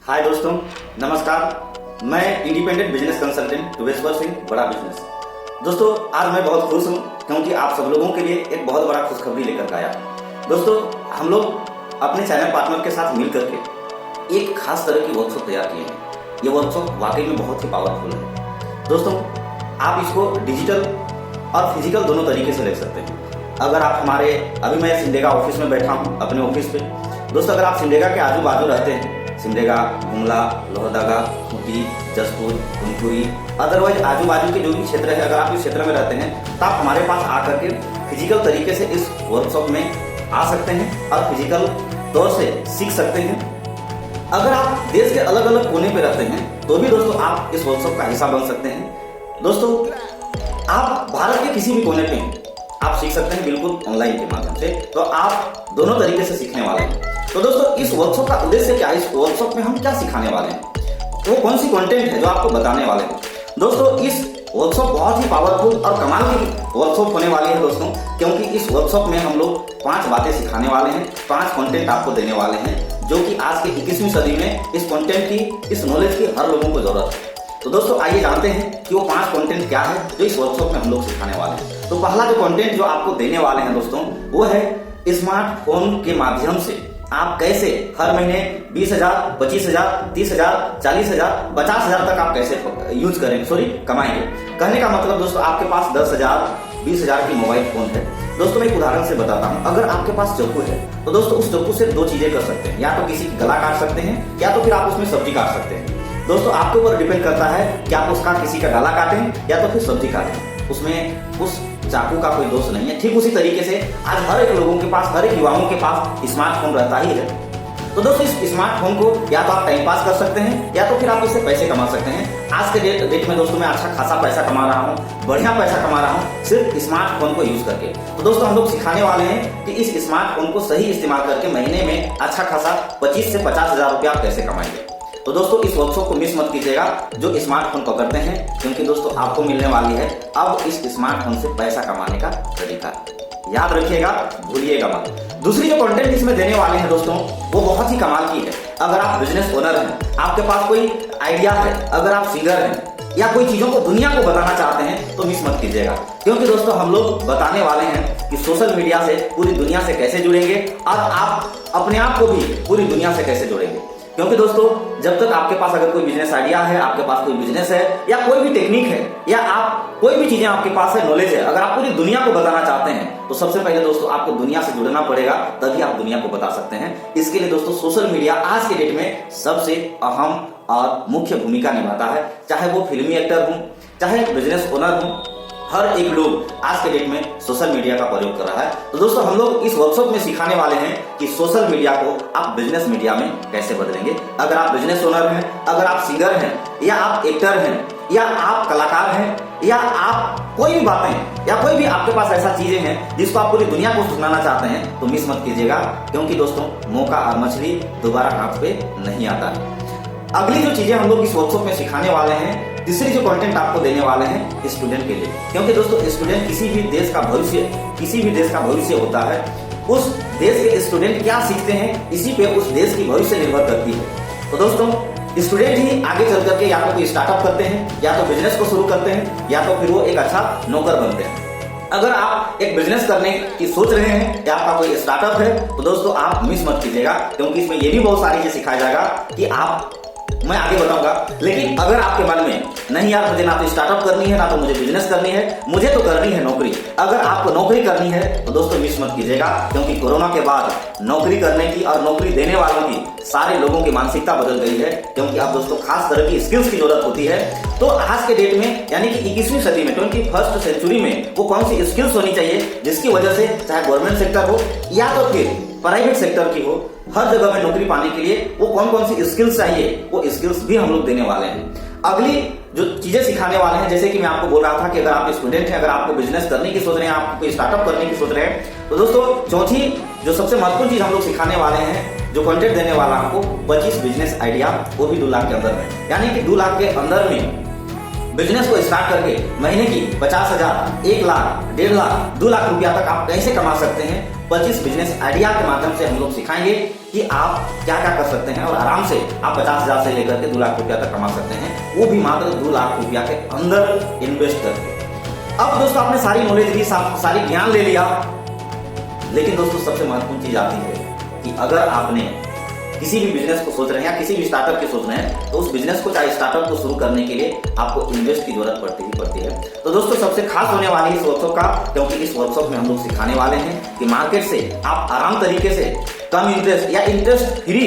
हाय दोस्तों, नमस्कार। मैं इंडिपेंडेंट बिजनेस कंसल्टेंट टुवेश्वर सिंह, बड़ा बिजनेस। दोस्तों, आज मैं बहुत खुश हूँ क्योंकि आप सब लोगों के लिए एक बहुत बड़ा खुशखबरी लेकर आया। दोस्तों, हम लोग अपने चैनल पार्टनर के साथ मिल करके एक खास तरह की वर्कशॉप तैयार किए हैं। ये वर्कशॉप वाकई में बहुत ही पावरफुल है। दोस्तों, आप इसको डिजिटल और फिजिकल दोनों तरीके से ले सकते हैं। अगर आप अभी मैं सिमडेगा ऑफिस में बैठा हूँ अपने ऑफिस पे। दोस्तों, अगर आप सिमडेगा के आजू बाजू रहते हैं, सिमडेगा, गुमला, लोहरदगा, खूंटी, जसपुर, कुनकुरी, अदरवाइज आजू बाजू के जो भी क्षेत्र है, अगर आप इस क्षेत्र में रहते हैं तो आप हमारे पास आकर के फिजिकल तरीके से इस वर्कशॉप में आ सकते हैं और फिजिकल तौर से सीख सकते हैं। अगर आप देश के अलग अलग कोने पे रहते हैं तो भी दोस्तों आप इस वर्कशॉप का हिस्सा बन सकते हैं। दोस्तों, आप भारत के किसी भी कोने पे आप सीख सकते हैं, बिल्कुल ऑनलाइन के माध्यम से। तो आप दोनों तरीके से सीखने वाले हैं। तो दोस्तों, इस वर्कशॉप का उद्देश्य क्या है? इस वर्कशॉप में हम क्या सिखाने वाले हैं, वो कौन सी कंटेंट है जो आपको बताने वाले हैं। दोस्तों, इस वर्कशॉप बहुत ही पावरफुल और कमाल की वर्कशॉप होने वाली है दोस्तों, क्योंकि इस वर्कशॉप में हम लोग 5 बातें सिखाने वाले हैं, 5 कंटेंट आपको देने वाले हैं, जो कि आज के 21वीं सदी में इस कंटेंट की, इस नॉलेज की हर लोगों को जरूरत है। तो दोस्तों, आइए जानते हैं कि वो 5 कंटेंट क्या है जो इस वर्कशॉप में हम लोग सिखाने वाले हैं। तो पहला जो कंटेंट जो आपको देने वाले हैं दोस्तों, वो है स्मार्टफोन के माध्यम से आप कैसे हर महीने 20,000, 25,000, 30,000, 40,000, 50,000 तक आप कैसे यूज करेंगे, कमाएंगे। कहने का मतलब दोस्तों, आपके पास 10,000, 20,000 की मोबाइल फोन है। दोस्तों, मैं एक उदाहरण से बताता हूँ। अगर आपके पास चाकू है तो दोस्तों उस चाकू से 2 चीजें कर सकते हैं, या तो किसी की गला काट सकते हैं या तो फिर आप उसमें सब्जी काट सकते हैं। दोस्तों, आपके ऊपर डिपेंड करता है कि आप उसका किसी का गला काटें या तो फिर सब्जी काटें। उसमें उस चाकू का कोई दोष नहीं है। ठीक उसी तरीके से आज हर एक लोगों के पास, हर एक युवाओं के पास स्मार्टफोन रहता ही है। तो दोस्तों, इस स्मार्टफोन को या तो आप टाइम पास कर सकते हैं या तो फिर आप इससे पैसे कमा सकते हैं। आज के डेट में दोस्तों मैं अच्छा खासा पैसा कमा रहा हूँ, बढ़िया पैसा कमा रहा हूँ सिर्फ स्मार्टफोन को यूज करके। तो दोस्तों, हम लोग सिखाने वाले हैं कि इस स्मार्टफोन को सही इस्तेमाल करके महीने में अच्छा खासा 25 से 50,000 रुपया आप कैसे कमाएंगे। तो दोस्तों, इस वर्कशॉप को मिस मत कीजिएगा जो स्मार्टफोन पकड़ते हैं, क्योंकि दोस्तों आपको मिलने वाली है अब इस स्मार्टफोन से पैसा कमाने का तरीका। याद रखिएगा, भूलिएगा मत। दूसरी जो कंटेंट इसमें देने वाले हैं दोस्तों, वो बहुत ही कमाल की है। अगर आप बिजनेस ओनर हैं, आपके पास कोई आइडिया है, अगर आप सिंगर हैं या कोई चीजों को दुनिया को बताना चाहते हैं तो मिस मत कीजिएगा, क्योंकि दोस्तों हम लोग बताने वाले हैं कि सोशल मीडिया से पूरी दुनिया से कैसे जुड़ेंगे और आप अपने आप को भी पूरी दुनिया से कैसे जोड़ेंगे। क्योंकि दोस्तों, जब तक आपके पास अगर कोई बिजनेस आइडिया है, आपके पास कोई बिजनेस है या कोई भी टेक्निक है या आप कोई भी चीजें आपके पास है, नॉलेज है, अगर आप पूरी दुनिया को बताना चाहते हैं तो सबसे पहले दोस्तों आपको दुनिया से जुड़ना पड़ेगा, तभी आप दुनिया को बता सकते हैं। इसके लिए दोस्तों सोशल मीडिया आज के डेट में सबसे अहम और मुख्य भूमिका निभाता है। चाहे वो फिल्मी एक्टर हूं, चाहे बिजनेस ओनर हूं, हर एक लोग आज के डेट में सोशल मीडिया का प्रयोग कर रहा है। तो दोस्तों, हम लोग इस वर्कशॉप में सिखाने वाले हैं कि सोशल मीडिया को आप बिजनेस मीडिया में कैसे बदलेंगे। अगर आप बिजनेस ओनर हैं, अगर आप सिंगर हैं या आप एक्टर हैं या आप कलाकार हैं या आप कोई भी बातें या कोई भी आपके पास ऐसा चीजें हैं जिसको आप पूरी दुनिया को सुनाना चाहते हैं तो मिस मत कीजिएगा, क्योंकि दोस्तों मौका और मछली दोबारा हाथ पे नहीं आता है। अगली जो चीजें हम लोग इस वर्कशॉप में सिखाने वाले हैं, तीसरी जो कंटेंट आपको देने वाले हैं स्टूडेंट के लिए, क्योंकि दोस्तों स्टूडेंट किसी भी देश का भविष्य होता है। उस देश के स्टूडेंट क्या सीखते हैं, इसी पे उस देश की भविष्य निर्भर करती है। तो दोस्तों, स्टूडेंट ही आगे चल करके या तो कोई स्टार्टअप करते हैं, या तो बिजनेस को शुरू करते हैं, या तो फिर वो एक अच्छा नौकर बनते हैं। अगर आप एक बिजनेस करने की सोच रहे हैं या आपका कोई स्टार्टअप है तो दोस्तों आप मिस मत कीजिएगा, क्योंकि इसमें ये भी बहुत सारी चीजें सिखाया जाएगा कि मैं आगे बताऊंगा। लेकिन अगर आपके मन में नहीं यार, मुझे ना तो स्टार्टअप करनी है ना तो मुझे बिजनेस करनी है, मुझे तो करनी है नौकरी, अगर आपको नौकरी करनी है तो दोस्तों मिस मत कीजिएगा, क्योंकि कोरोना के बाद नौकरी करने की और नौकरी देने वालों की सारे लोगों की मानसिकता बदल गई है। क्योंकि अब दोस्तों खास तरह की स्किल्स की जरूरत होती है। तो आज के डेट में यानी कि 21वीं सदी में, 21st सेंचुरी में वो कौन सी स्किल्स होनी चाहिए जिसकी वजह से चाहे गवर्नमेंट सेक्टर हो या तो फिर प्राइवेट सेक्टर की हो, हर जगह में नौकरी पाने के लिए वो कौन कौन सी स्किल्स चाहिए, वो स्किल्स भी हम लोग देने वाले हैं। अगली जो चीजें सिखाने वाले हैं, जैसे कि मैं आपको बोल रहा था कि अगर आप स्टूडेंट हैं, अगर आपको बिजनेस करने की सोच रहे हैं, आप कोई स्टार्टअप करने की सोच रहे हैं, तो दोस्तों चौथी जो सबसे महत्वपूर्ण चीज हम लोग सिखाने वाले हैं, जो कंटेंट देने वाला आपको 25 बिजनेस आइडिया, वो भी 2 लाख के अंदर में, यानी कि 2 लाख के अंदर में बिजनेस को स्टार्ट करके महीने की 50,000, 1 लाख, 1.5 लाख, 2 लाख रुपया तक आप कैसे कमा सकते हैं 25 बिजनेस आइडिया के माध्यम से हम लोग सिखाएंगे कि आप क्या क्या कर सकते हैं और आराम से आप 50,000 से लेकर के 2 लाख रुपया तक कमा सकते हैं, वो भी मात्र 2 लाख रुपया के अंदर इन्वेस्ट करके। अब दोस्तों आपने सारी नॉलेज ली, सारी ज्ञान ले लिया, लेकिन दोस्तों सबसे महत्वपूर्ण चीज आती है कि अगर आपने किसी भी बिजनेस को सोच रहे हैं या किसी भी स्टार्टअप की सोच रहे हैं, तो उस बिजनेस को चाहे स्टार्टअप को शुरू करने के लिए आपको इन्वेस्ट की जरूरत पड़ती है। तो दोस्तों सबसे खास होने वाली है इस वर्कशॉप का, क्योंकि इस वर्कशॉप में हम लोग सिखाने वाले हैं कि मार्केट से आप आराम तरीके से कम इंटरेस्ट या इंटरेस्ट फ्री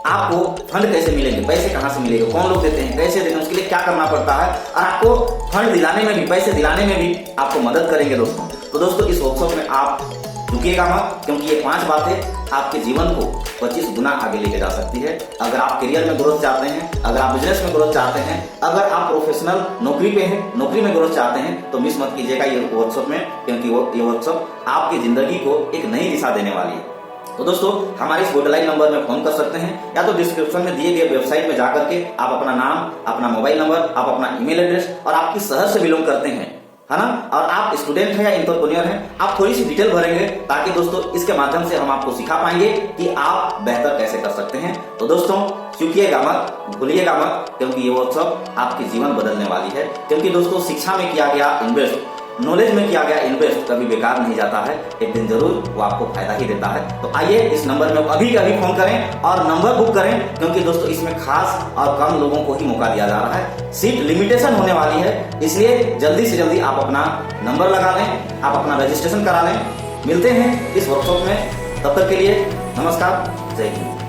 आपको फंड कैसे मिलेंगे, पैसे कहां से मिलेंगे, कौन लोग देते हैं, कैसे देते हैं, उसके लिए क्या करना पड़ता है, और आपको फंड दिलाने में भी, पैसे दिलाने में भी आपको मदद करेंगे दोस्तों। तो दोस्तों इस वर्कशॉप में आप रुकिएगा मत, क्योंकि ये 5 बातें आपके जीवन को 25 गुना आगे लेके जा सकती है। अगर आप करियर में ग्रोथ चाहते हैं, अगर आप बिजनेस में ग्रोथ चाहते हैं, अगर आप प्रोफेशनल नौकरी पे हैं, नौकरी में ग्रोथ चाहते हैं, तो मिस मत कीजिएगा ये वर्कशॉप में, क्योंकि ये वर्कशॉप आपकी जिंदगी को एक नई दिशा देने वाली है। तो दोस्तों हमारे इस हॉटलाइन नंबर में फोन कर सकते हैं, या तो डिस्क्रिप्शन में दिए गए वेबसाइट में जाकर के आप अपना नाम, अपना मोबाइल नंबर, आप अपना ईमेल एड्रेस और आप किस शहर से बिलोंग करते हैं, है ना, और आप स्टूडेंट हैं या एंटरप्रेन्योर हैं, आप थोड़ी सी डिटेल भरेंगे, ताकि दोस्तों इसके माध्यम से हम आपको सिखा पाएंगे कि आप बेहतर कैसे कर सकते हैं। तो दोस्तों चूकिएगा मत, भूलिएगा मत, क्योंकि ये वर्कशॉप आपकी जीवन बदलने वाली है। क्योंकि दोस्तों शिक्षा में किया गया इन्वेस्ट, नॉलेज में किया गया इन्वेस्ट कभी बेकार नहीं जाता है, एक दिन जरूर वो आपको फायदा ही देता है। तो आइए इस नंबर में अभी के अभी फोन करें और नंबर बुक करें, क्योंकि दोस्तों इसमें खास और कम लोगों को ही मौका दिया जा रहा है, सीट लिमिटेशन होने वाली है, इसलिए जल्दी से जल्दी आप अपना नंबर लगा लें, आप अपना रजिस्ट्रेशन करा लें। मिलते हैं इस वर्कशॉप में, तब तक के लिए नमस्कार, जय हिंद।